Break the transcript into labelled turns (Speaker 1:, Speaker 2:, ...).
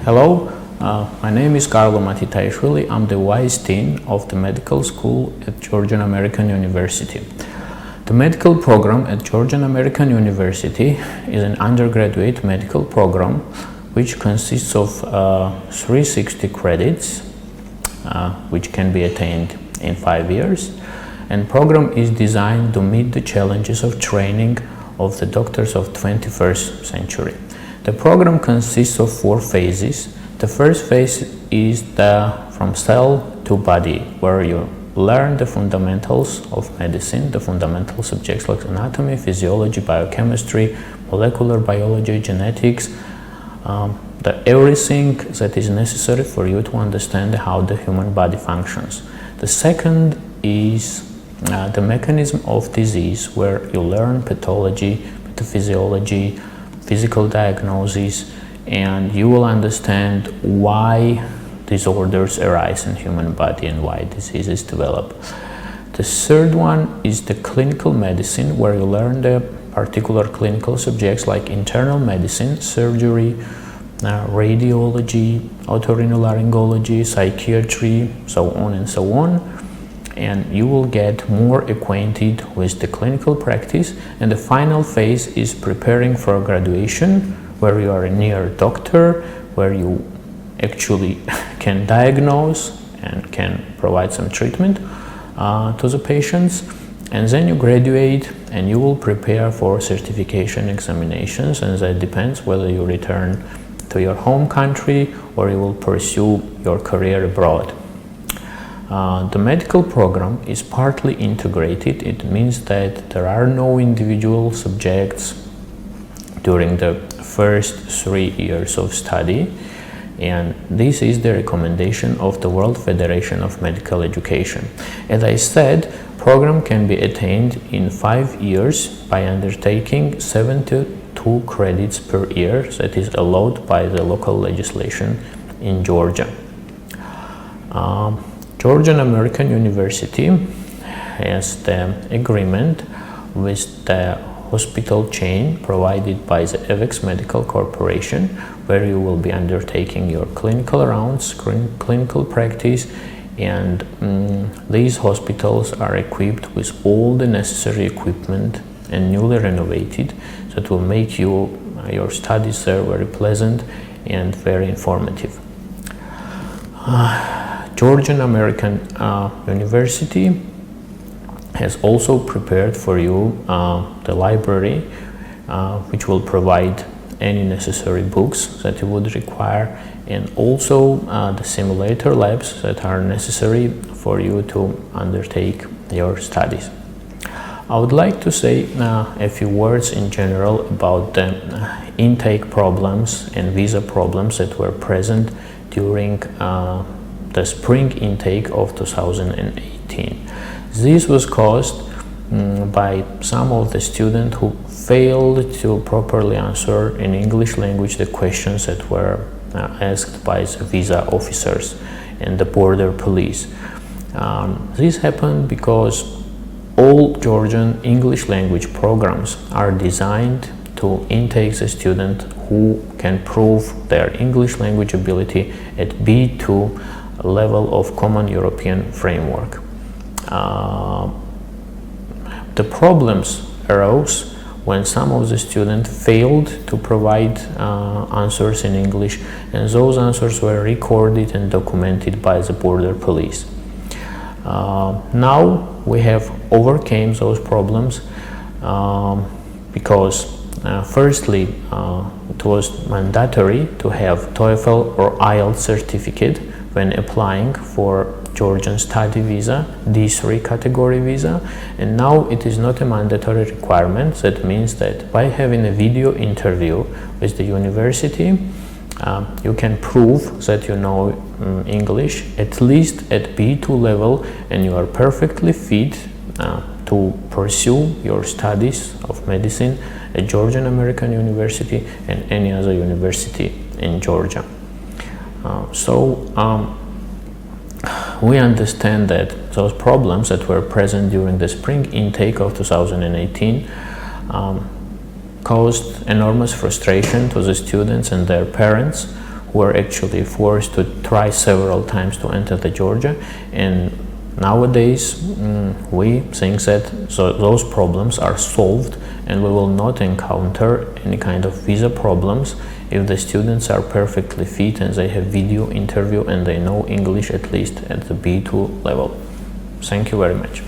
Speaker 1: Hello, my name is Carlo Matitaishvili. I'm the Vice Dean of the Medical School at Georgian American University. The medical program at Georgian American University is an undergraduate medical program which consists of 360 credits, which can be attained in 5 years. And program is designed to meet the challenges of training of the doctors of 21st century. The program consists of 4 phases. The first phase is from cell to body, where you learn the fundamentals of medicine, the fundamental subjects like anatomy, physiology, biochemistry, molecular biology, genetics, everything that is necessary for you to understand how the human body functions. The second is the mechanism of disease, where you learn pathology, pathophysiology, physical diagnosis, and you will understand why disorders arise in human body and why diseases develop. The third one is the clinical medicine, where you learn the particular clinical subjects like internal medicine, surgery, radiology, otorhinolaryngology, psychiatry, so on and so on. And you will get more acquainted with the clinical practice. And the final phase is preparing for graduation, where you are a near doctor, where you actually can diagnose and can provide some treatment to the patients. And then you graduate and you will prepare for certification examinations, and that depends whether you return to your home country or you will pursue your career abroad. The medical program is partly integrated. It means that there are no individual subjects during the first 3 years of study, and this is the recommendation of the World Federation of Medical Education. As I said, program can be attained in 5 years by undertaking 72 credits per year, that is allowed by the local legislation in Georgia. Georgian American University has the agreement with the hospital chain provided by the EVEX Medical Corporation, where you will be undertaking your clinical rounds, clinical practice, and these hospitals are equipped with all the necessary equipment and newly renovated, that will make your studies there very pleasant and very informative. Georgian American University has also prepared for you the library, which will provide any necessary books that you would require, and also the simulator labs that are necessary for you to undertake your studies. I would like to say a few words in general about the intake problems and visa problems that were present during the spring intake of 2018. This was caused by some of the students who failed to properly answer in English language the questions that were asked by the visa officers and the border police. This happened because all Georgian English language programs are designed to intake the student who can prove their English language ability at B2 level of Common European Framework. The problems arose when some of the students failed to provide answers in English, and those answers were recorded and documented by the border police. Now we have overcame those problems because firstly it was mandatory to have TOEFL or IELTS certificate when applying for Georgian study visa, D3 category visa, and now it is not a mandatory requirement. That means that by having a video interview with the university, you can prove that you know English at least at B2 level, and you are perfectly fit to pursue your studies of medicine at Georgian American University and any other university in Georgia. We understand that those problems that were present during the spring intake of 2018 caused enormous frustration to the students and their parents, who are actually forced to try several times to enter the Georgia. And nowadays we think that those problems are solved, and we will not encounter any kind of visa problems if the students are perfectly fit and they have video interview and they know English at least at the B2 level. Thank you very much.